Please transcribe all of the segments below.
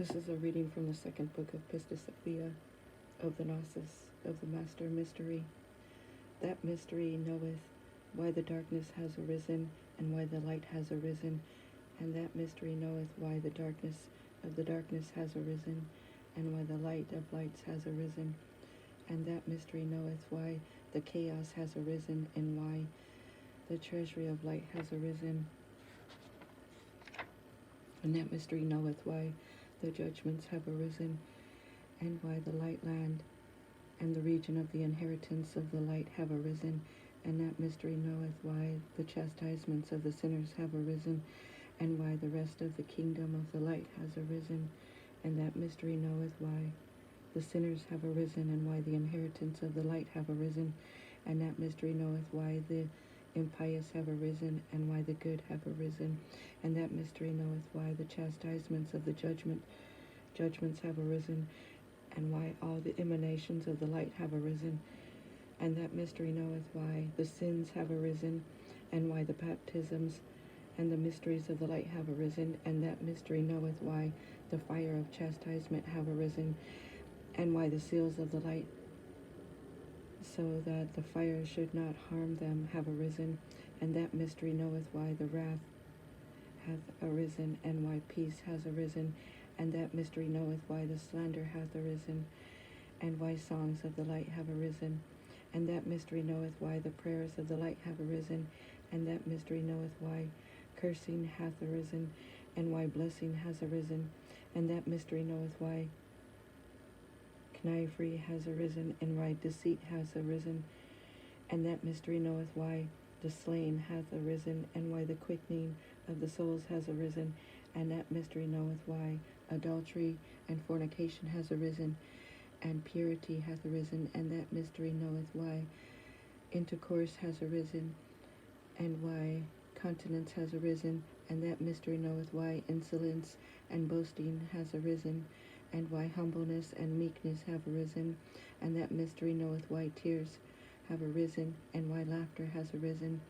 This is a reading from the second book of Pistis Sophia of the Gnosis of the Master Mystery. That mystery knoweth why the darkness has arisen, and why the light has arisen, and that mystery knoweth why the darkness of the darkness has arisen, and why the light of lights has arisen, and that mystery knoweth why the chaos has arisen, and why the treasury of light has arisen, and that mystery knoweth why the judgments have arisen, and why the light land and the region of the inheritance of the light have arisen, and that mystery knoweth why the chastisements of the sinners have arisen, and why the rest of the kingdom of the light has arisen, and that mystery knoweth why the sinners have arisen, and why the inheritance of the light have arisen, and that mystery knoweth why the impious have arisen, and why the good have arisen, and that mystery knoweth why the chastisements of the judgments have arisen, and why all the emanations of the light have arisen, and that mystery knoweth why the sins have arisen, and why the baptisms and the mysteries of the light have arisen, and that mystery knoweth why the fire of chastisement have arisen, and why the seals of the light, so that the fire should not harm them, have arisen, and that mystery knoweth why the wrath hath arisen, and why peace has arisen, and that mystery knoweth why the slander hath arisen, and why songs of the light have arisen, and that mystery knoweth why the prayers of the light have arisen, and that mystery knoweth why cursing hath arisen, and why blessing has arisen, and that mystery knoweth why knivery has arisen, and why deceit has arisen, and that mystery knoweth why the slain hath arisen, and why the quickening of the souls has arisen, and that mystery knoweth why adultery and fornication has arisen, and purity hath arisen, and that mystery knoweth why intercourse has arisen, and why continence has arisen, and that mystery knoweth why insolence and boasting has arisen, and why humbleness and meekness have arisen, and that mystery knoweth why tears have arisen, and why laughter has arisen,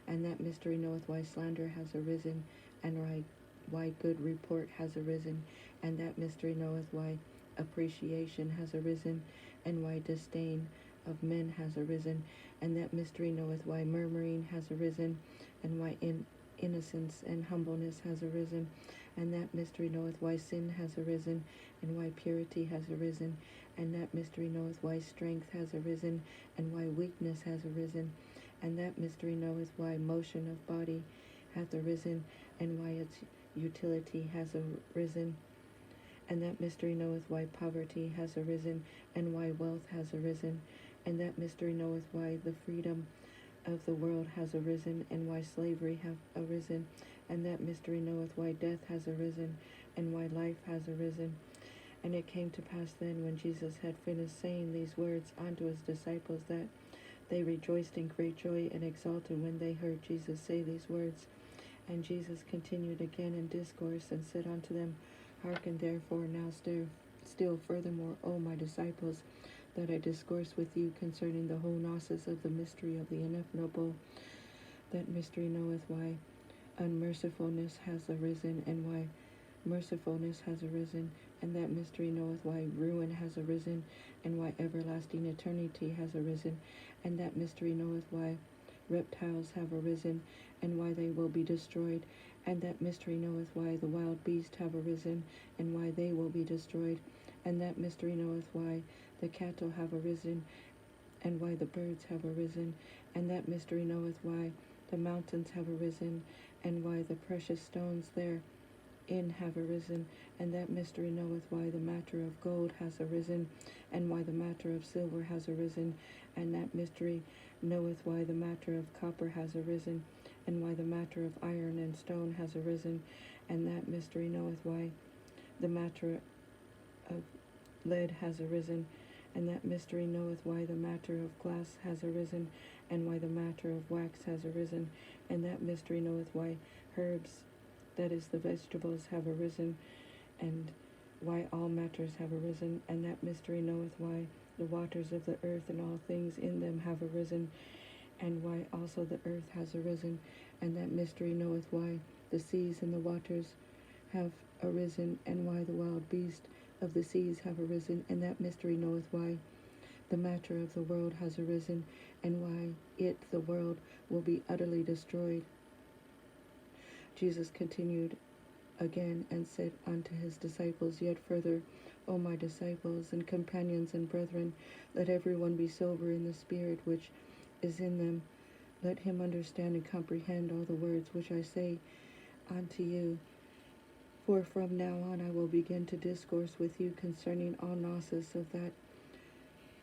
and that mystery knoweth why slander has arisen, and why good report has arisen, and that mystery knoweth why appreciation has arisen, and why disdain of men has arisen, and that mystery knoweth why murmuring has arisen, and why innocence and humbleness has arisen, and that mystery knoweth why sin has arisen, and why purity has arisen, and that mystery knoweth why strength has arisen, and why weakness has arisen, and that mystery knoweth why motion of body hath arisen, and why its utility has arisen, and that mystery knoweth why poverty has arisen, and why wealth has arisen, and that mystery knoweth why the freedom of the world has arisen, and why slavery hath arisen, and that mystery knoweth why death has arisen, and why life has arisen. And it came to pass then, when Jesus had finished saying these words unto his disciples, that they rejoiced in great joy and exulted when they heard Jesus say these words. And Jesus continued again in discourse, and said unto them, Hearken therefore now still furthermore, O my disciples, that I discourse with you concerning the whole Gnosis of the mystery of the ineffable. That mystery knoweth why unmercifulness has arisen, and why mercifulness has arisen, and that mystery knoweth why ruin has arisen, and why everlasting eternity has arisen, and that mystery knoweth why reptiles have arisen, and why they will be destroyed, and that mystery knoweth why the wild beasts have arisen, and why they will be destroyed, and that mystery knoweth why the cattle have arisen, and why the birds have arisen, and that mystery knoweth why the mountains have arisen, and why the precious stones therein have arisen, and that mystery knoweth why the matter of gold has arisen, and why the matter of silver has arisen, and that mystery knoweth why the matter of copper has arisen, and why the matter of iron and stone has arisen, and that mystery knoweth why the matter of lead has arisen, and that mystery knoweth why the matter of glass has arisen, and why the matter of wax has arisen, and that mystery knoweth why herbs, that is, the vegetables, have arisen, and why all matters have arisen, and that mystery knoweth why the waters of the earth and all things in them have arisen, and why also the earth has arisen, and that mystery knoweth why the seas and the waters have arisen, and why the wild beasts of the seas have arisen, and that mystery knoweth why the matter of the world has arisen, and why it, the world, will be utterly destroyed. Jesus continued again and said unto his disciples yet further, O my disciples and companions and brethren, let every one be sober in the spirit which is in them. Let him understand and comprehend all the words which I say unto you. For from now on I will begin to discourse with you concerning all Gnosis of that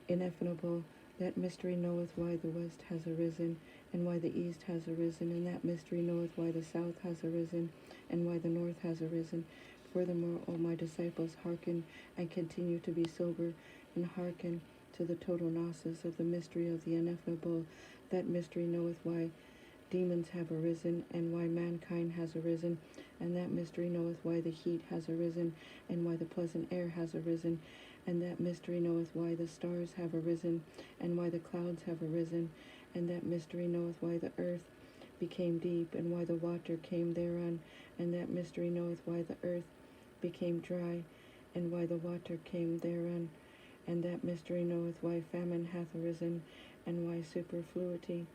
ineffable. That mystery knoweth why the west has arisen, and why the east has arisen, and that mystery knoweth why the south has arisen, and why the north has arisen. Furthermore, O my disciples, hearken and continue to be sober, and hearken to the total Gnosis of the mystery of the ineffable. That mystery knoweth why demons have arisen, and why mankind has arisen, and that mystery knoweth why the heat has arisen, and why the pleasant air has arisen, and that mystery knoweth why the stars have arisen, and why the clouds have arisen, and that mystery knoweth why the earth became deep, and why the water came thereon, and that mystery knoweth why the earth became dry, and why the water came thereon, and that mystery knoweth why famine hath arisen, and why superfluity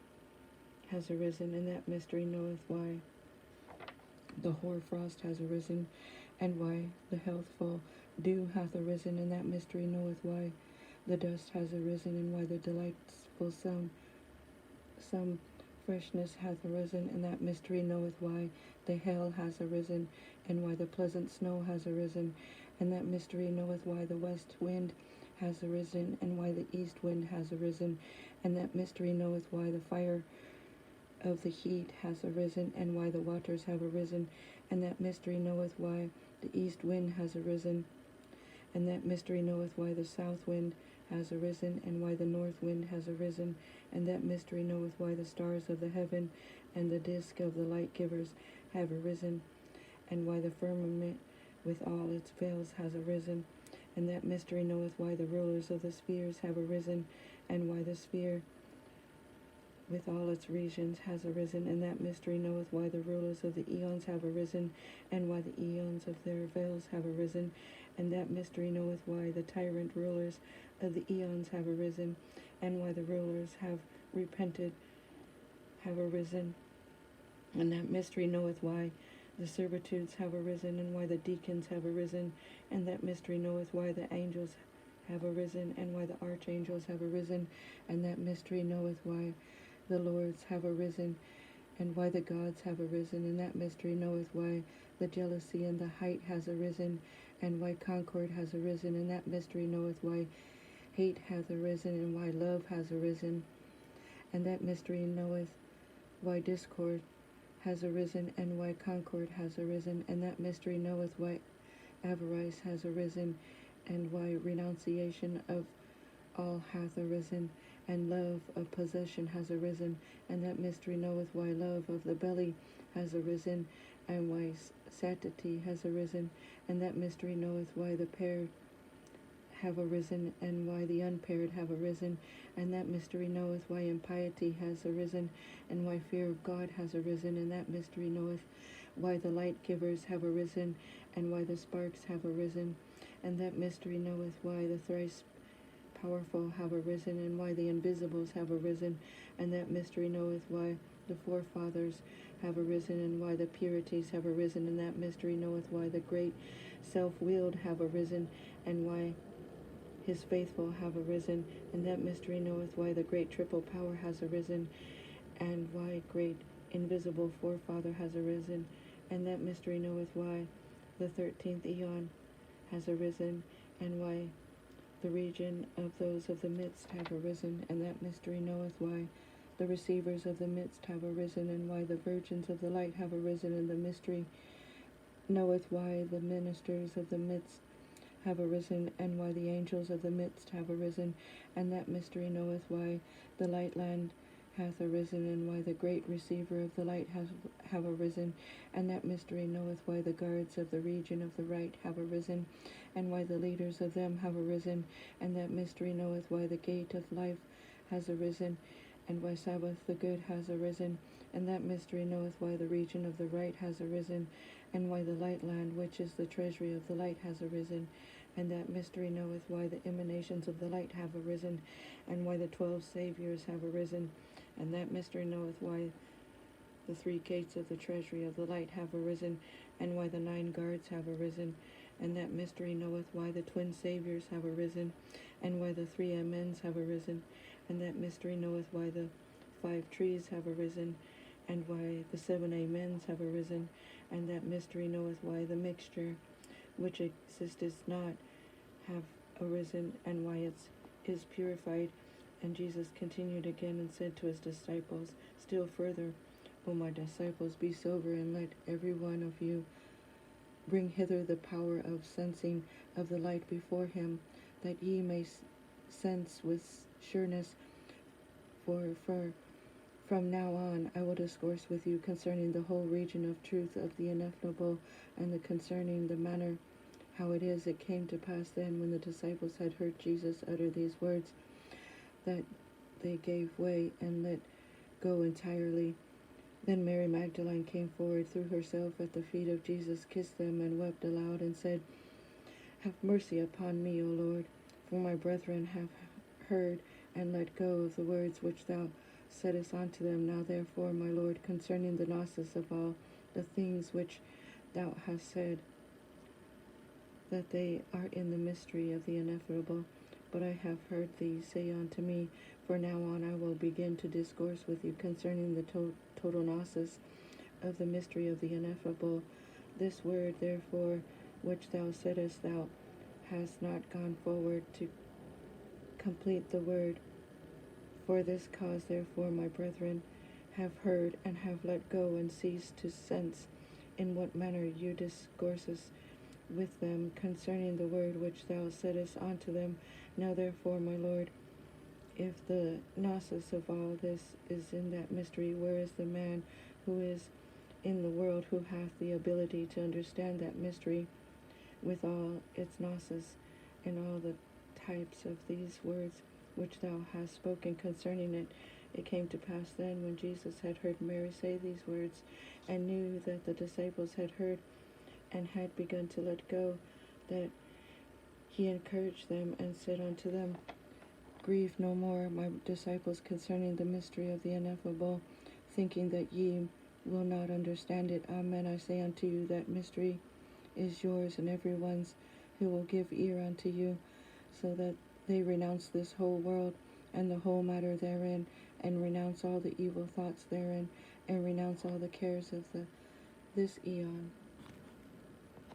has arisen, and that mystery knoweth why the hoarfrost has arisen, and why the healthful dew hath arisen, and that mystery knoweth why the dust has arisen, and why the delightful some freshness hath arisen, and that mystery knoweth why the hail has arisen, and why the pleasant snow has arisen, and that mystery knoweth why the west wind has arisen, and why the east wind has arisen, and that mystery knoweth why the fire of the heat has arisen, and why the waters have arisen, and that mystery knoweth why the east wind has arisen, and that mystery knoweth why the south wind has arisen, and why the north wind has arisen, and that mystery knoweth why the stars of the heaven and the disk of the light givers have arisen, and why the firmament with all its veils has arisen, and that mystery knoweth why the rulers of the spheres have arisen, and why the sphere with all its regions has arisen, and that mystery knoweth why the rulers of the eons have arisen, and why the eons of their veils have arisen, and that mystery knoweth why the tyrant rulers of the eons have arisen, and why the rulers have repented have arisen, and that mystery knoweth why the servitudes have arisen, and why the deacons have arisen, and that mystery knoweth why the angels have arisen, and why the archangels have arisen, and that mystery knoweth why the lords have arisen, and why the gods have arisen, and that mystery knoweth why the jealousy and the height has arisen, and why concord has arisen, and that mystery knoweth why hate hath arisen, and why love has arisen, and that mystery knoweth why discord has arisen, and why concord has arisen, and that mystery knoweth why avarice has arisen, and why renunciation of all hath arisen, and love of possession has arisen, and that mystery knoweth why love of the belly has arisen, and why satiety has arisen, and that mystery knoweth why the paired have arisen, and why the unpaired have arisen, and that mystery knoweth why impiety has arisen, and why fear of God has arisen, and that mystery knoweth why the light givers have arisen, and why the sparks have arisen, and that mystery knoweth why the thrice powerful have arisen, and why the invisibles have arisen, and that mystery knoweth why the forefathers have arisen, and why the purities have arisen, and that mystery knoweth why the great self-willed have arisen, and why his faithful have arisen, and that mystery knoweth why the great triple power has arisen, and why great invisible forefather has arisen, and that mystery knoweth why the 13th eon has arisen, and why the region of those of the midst have arisen, and that mystery knoweth why the receivers of the midst have arisen, and why the virgins of the light have arisen, and the mystery knoweth why the ministers of the midst have arisen, and why the angels of the midst have arisen, and that mystery knoweth why the light land hath arisen, and why the great receiver of the light have arisen, and that mystery knoweth why the guards of the region of the right have arisen, and why the leaders of them have arisen, and that mystery knoweth why the gate of life has arisen, and why Sabbath the good has arisen, and that mystery knoweth why the region of the right has arisen, and why the light land, which is the treasury of the light, has arisen, and that mystery knoweth why the emanations of the light have arisen, and why the 12 Saviors have arisen, and that mystery knoweth why the 3 gates of the treasury of the light have arisen, and why the 9 guards have arisen, and that mystery knoweth why the twin Saviors have arisen, and why the 3 amens have arisen, and that mystery knoweth why the 5 trees have arisen, and why the 7 amens have arisen, and that mystery knoweth why the mixture which existeth not have arisen, and why it is purified. And Jesus continued again and said to his disciples still further, O my disciples, be sober, and let every one of you bring hither the power of sensing of the light before him, that ye may sense with sureness. For from now on I will discourse with you concerning the whole region of truth of the ineffable, and concerning the manner how it is it came to pass then, when the disciples had heard Jesus utter these words, that they gave way and let go entirely. Then Mary Magdalene came forward, threw herself at the feet of Jesus, kissed them, and wept aloud, and said, Have mercy upon me, O Lord, for my brethren have heard and let go of the words which thou saidst unto them. Now therefore, my Lord, concerning the Gnosis of all the things which thou hast said, that they are in the mystery of the ineffable. But I have heard thee say unto me, For now on I will begin to discourse with you concerning the total Gnosis of the mystery of the ineffable. This word, therefore, which thou saidst, thou hast not gone forward to complete the word. For this cause, therefore, my brethren have heard and have let go, and ceased to sense in what manner you discourses with them concerning the word which thou saidst unto them. Now therefore, my Lord, if the Gnosis of all this is in that mystery, where is the man who is in the world, who hath the ability to understand that mystery with all its Gnosis, and all the types of these words which thou hast spoken concerning it? It came to pass then, when Jesus had heard Mary say these words, and knew that the disciples had heard and had begun to let go, that he encouraged them, and said unto them, Grieve no more, my disciples, concerning the mystery of the ineffable, thinking that ye will not understand it. Amen, I say unto you, that mystery is yours, and every one's who will give ear unto you, so that they renounce this whole world and the whole matter therein, and renounce all the evil thoughts therein, and renounce all the cares of this eon.